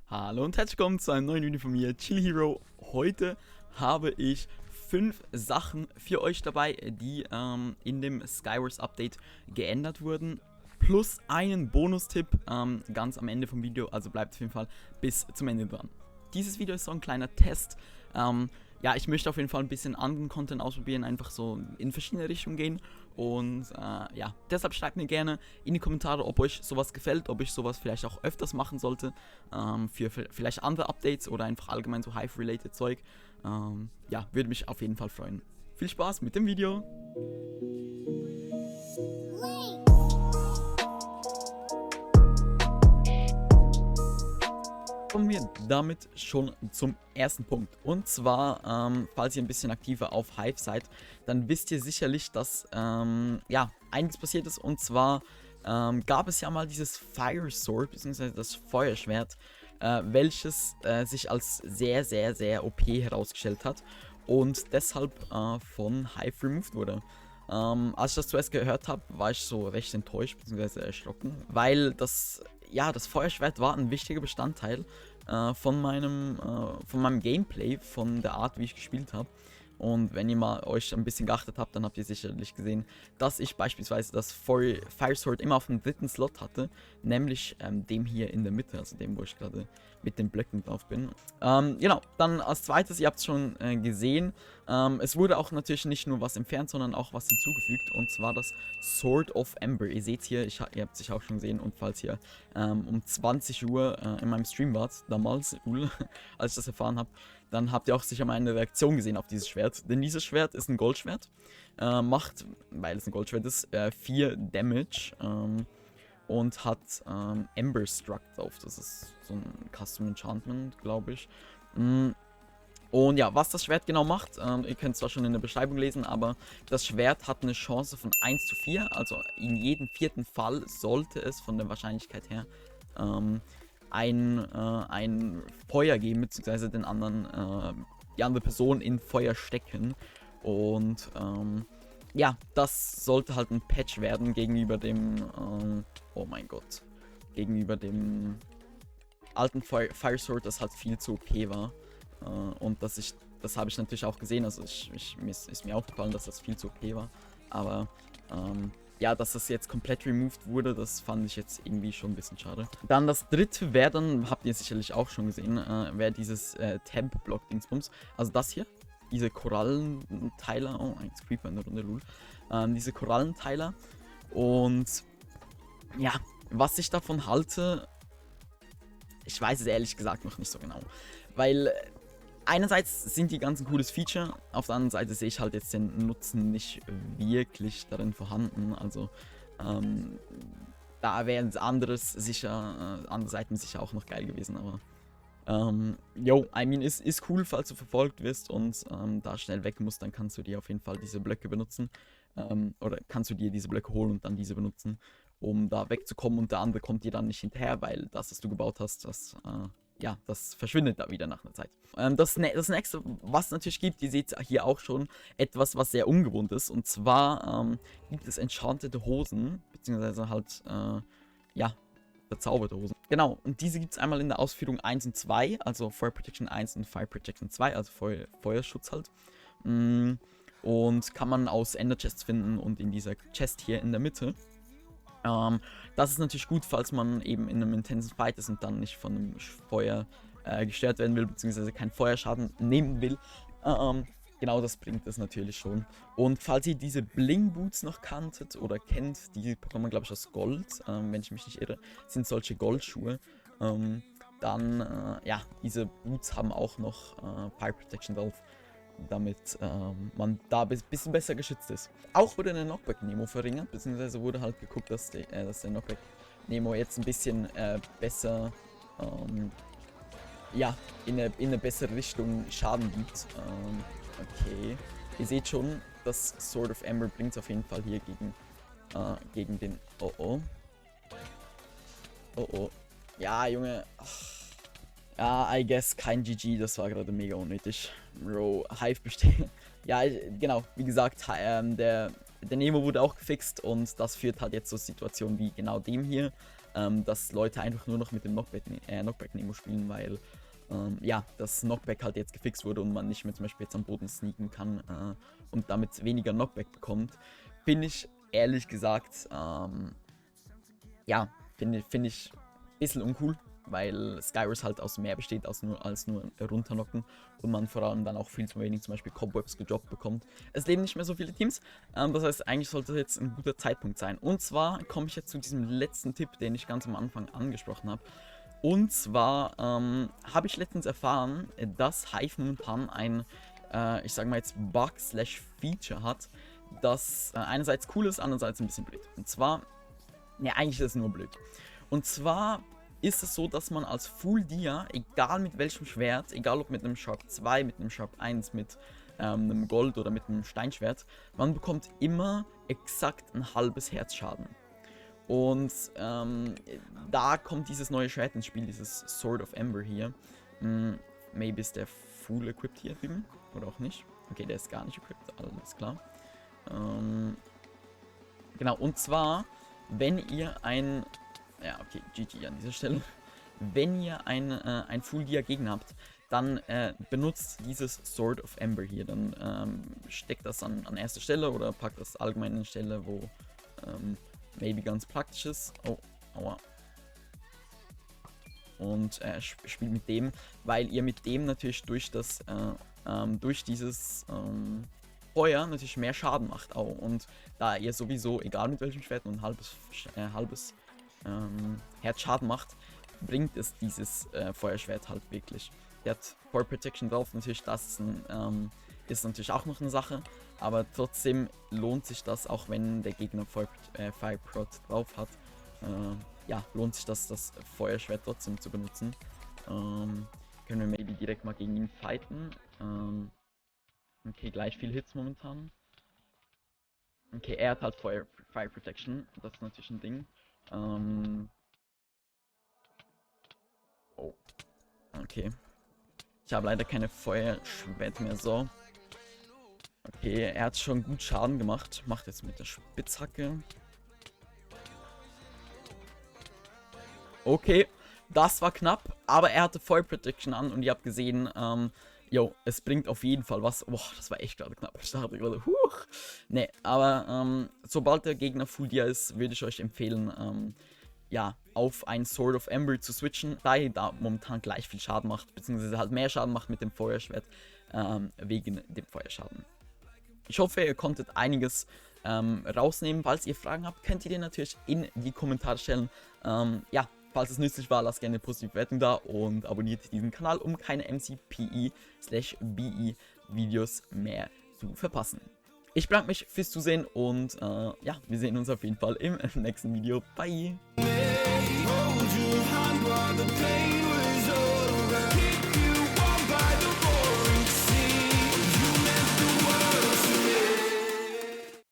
Hallo und herzlich willkommen zu einem neuen Video von mir, Chill Hero. Heute habe ich 5 Sachen für euch dabei, die in dem Skywars Update geändert wurden. Plus einen Bonustipp ganz am Ende vom Video, also bleibt auf jeden Fall bis zum Ende dran. Dieses Video ist so ein kleiner Test. Ja, ich möchte auf jeden Fall ein bisschen anderen Content ausprobieren, einfach so in verschiedene Richtungen gehen. Und ja, deshalb schreibt mir gerne in die Kommentare, ob euch sowas gefällt, ob ich sowas vielleicht auch öfters machen sollte, für vielleicht andere Updates oder einfach allgemein so Hive-related Zeug. Ja, würde mich auf jeden Fall freuen. Viel Spaß mit dem Video! Kommen wir damit schon zum ersten Punkt. Und zwar, falls ihr ein bisschen aktiver auf Hive seid, dann wisst ihr sicherlich, dass ja, einiges passiert ist. Und zwar gab es ja mal dieses Fire Sword, beziehungsweise das Feuerschwert, welches sich als sehr, sehr, sehr OP herausgestellt hat und deshalb von Hive removed wurde. Als ich das zuerst gehört habe, war ich so recht enttäuscht bzw. erschrocken, weil das Feuerschwert war ein wichtiger Bestandteil von meinem Gameplay, von der Art, wie ich gespielt habe. Und wenn ihr mal euch ein bisschen geachtet habt, dann habt ihr sicherlich gesehen, dass ich beispielsweise das Fire Sword immer auf dem 3. Slot hatte, nämlich dem hier in der Mitte, also dem, wo ich gerade mit den Blöcken drauf bin. Genau, dann als zweites, ihr habt es schon gesehen, es wurde auch natürlich nicht nur was entfernt, sondern auch was hinzugefügt, und zwar das Sword of Ember. Ihr seht hier, ihr habt es sich auch schon gesehen, und falls ihr um 20 Uhr in meinem Stream wart, damals, als ich das erfahren habe, dann habt ihr auch sicher mal eine Reaktion gesehen auf dieses Schwert. Denn dieses Schwert ist ein Goldschwert, macht, weil es ein Goldschwert ist, 4 Damage und hat Ember Struck drauf. Das ist so ein Custom Enchantment, glaube ich. Und ja, was das Schwert genau macht, ihr könnt es zwar schon in der Beschreibung lesen, aber das Schwert hat eine Chance von 1 zu 4. Also in jedem 4. Fall sollte es von der Wahrscheinlichkeit her ein Feuer geben, beziehungsweise die andere Person in Feuer stecken. Und ja, das sollte halt ein Patch werden gegenüber dem, oh mein Gott, gegenüber dem alten Fire Sword, das halt viel zu OP war. Und das habe ich natürlich auch gesehen, also ist mir aufgefallen, dass das viel zu OP war. Aber ja, dass das jetzt komplett removed wurde, das fand ich jetzt irgendwie schon ein bisschen schade. Dann das dritte wäre dann, habt ihr sicherlich auch schon gesehen, wäre dieses Temp-Block-Dingsbums. Also das hier, diese Korallenteiler, oh, ein Creeper in der Runde, lul. Diese Korallenteiler. Und ja, was ich davon halte, ich weiß es ehrlich gesagt noch nicht so genau. Weil einerseits sind die ganz ein cooles Feature, auf der anderen Seite sehe ich halt jetzt den Nutzen nicht wirklich darin vorhanden. Also da wären andere Seiten sicher auch noch geil gewesen, aber I mean, ist cool, falls du verfolgt wirst und da schnell weg musst, dann kannst du dir auf jeden Fall diese Blöcke benutzen. Oder kannst du dir diese Blöcke holen und dann diese benutzen, um da wegzukommen, und der andere kommt dir dann nicht hinterher, weil das, was du gebaut hast, ja, das verschwindet da wieder nach einer Zeit. Das nächste, was es natürlich gibt, ihr seht hier auch schon etwas, was sehr ungewohnt ist. Und zwar gibt es enchantete Hosen, beziehungsweise halt, ja, verzauberte Hosen. Genau, und diese gibt es einmal in der Ausführung 1 und 2, also Fire Protection 1 und Fire Protection 2, also Feuerschutz halt. Und kann man aus Ender Chests finden und in dieser Chest hier in der Mitte. Das ist natürlich gut, falls man eben in einem intensiven Fight ist und dann nicht von einem Feuer gestört werden will, beziehungsweise keinen Feuerschaden nehmen will. Genau, das bringt es natürlich schon. Und falls ihr diese Bling Boots noch kanntet oder kennt, die bekommt man, glaube ich, aus Gold, wenn ich mich nicht irre, sind solche Goldschuhe. Dann, ja, diese Boots haben auch noch Fire Protection drauf, damit man da ein bisschen besser geschützt ist. Auch wurde der Knockback Nemo verringert, beziehungsweise wurde halt geguckt, dass der Knockback Nemo jetzt ein bisschen besser, ja, in eine bessere Richtung Schaden gibt. Okay, ihr seht schon, das Sword of Ember bringt auf jeden Fall hier gegen den, oh, ja, Junge, ja, I guess kein GG, das war gerade mega unnötig. Bro, Hive besteht. Ja, genau, wie gesagt, der Nemo wurde auch gefixt und das führt halt jetzt zur Situation wie genau dem hier. dass Leute einfach nur noch mit dem Knockback Nemo spielen, weil ja, das Knockback halt jetzt gefixt wurde und man nicht mehr zum Beispiel jetzt am Boden sneaken kann und damit weniger Knockback bekommt. Finde ich ehrlich gesagt, ja, finde ich ein bisschen uncool, weil Skywars halt aus mehr besteht als nur runternocken und man vor allem dann auch viel zu wenig zum Beispiel Cobwebs gedroppt bekommt. Es leben nicht mehr so viele Teams, das heißt, eigentlich sollte das jetzt ein guter Zeitpunkt sein. Und zwar komme ich jetzt zu diesem letzten Tipp, den ich ganz am Anfang angesprochen habe. Und zwar habe ich letztens erfahren, dass Hive momentan ein, ich sage mal jetzt Bug/Feature hat, das einerseits cool ist, andererseits ein bisschen blöd. Und zwar, ja, eigentlich ist es nur blöd. Und zwar ist es so, dass man als Full Dia, egal mit welchem Schwert, egal ob mit einem Sharp 2, mit einem Sharp 1, mit einem Gold oder mit einem Steinschwert, man bekommt immer exakt ein halbes Herzschaden. Und da kommt dieses neue Schwert ins Spiel, dieses Sword of Ember hier. Maybe ist der full equipped hier drüben, oder auch nicht. Okay, der ist gar nicht equipped, alles klar. Genau, und zwar, wenn ihr ein... Ja, okay, GG an dieser Stelle. Wenn ihr ein Full Dia Gegner habt, dann benutzt dieses Sword of Ember hier. Dann steckt das an erster Stelle oder packt das allgemein an eine Stelle, wo maybe ganz praktisch ist. Oh, aua. Und spielt mit dem, weil ihr mit dem natürlich durch dieses Feuer natürlich mehr Schaden macht. Oh. Und da ihr sowieso, egal mit welchem Schwert, nur ein halbes Herz Schaden macht, bringt es dieses Feuerschwert halt wirklich. Der hat Fire Protection drauf, natürlich, das ist natürlich auch noch eine Sache, aber trotzdem lohnt sich das, auch wenn der Gegner Fire Prot drauf hat. Ja, lohnt sich das Feuerschwert trotzdem zu benutzen. Können wir maybe direkt mal gegen ihn fighten. Okay, gleich viel Hits momentan. Okay, er hat halt Fire Protection, das ist natürlich ein Ding. Oh. Okay. Ich habe leider keine Feuerschwert mehr, so. Okay, er hat schon gut Schaden gemacht. Macht jetzt mit der Spitzhacke. Okay, das war knapp, aber er hatte Fire Protection an und ihr habt gesehen, jo, es bringt auf jeden Fall was. Boah, das war echt gerade knapp. Ich dachte gerade, huch. Ne, aber sobald der Gegner Full Dia ist, würde ich euch empfehlen, ja, auf ein Sword of Ember zu switchen, da ihr da momentan gleich viel Schaden macht, beziehungsweise halt mehr Schaden macht mit dem Feuerschwert, wegen dem Feuerschaden. Ich hoffe, ihr konntet einiges rausnehmen. Falls ihr Fragen habt, könnt ihr die natürlich in die Kommentare stellen. Ja, falls es nützlich war, lasst gerne eine positive Bewertung da und abonniert diesen Kanal, um keine MCPE/BE Videos mehr zu verpassen. Ich bedanke mich fürs Zusehen und ja, wir sehen uns auf jeden Fall im nächsten Video. Bye!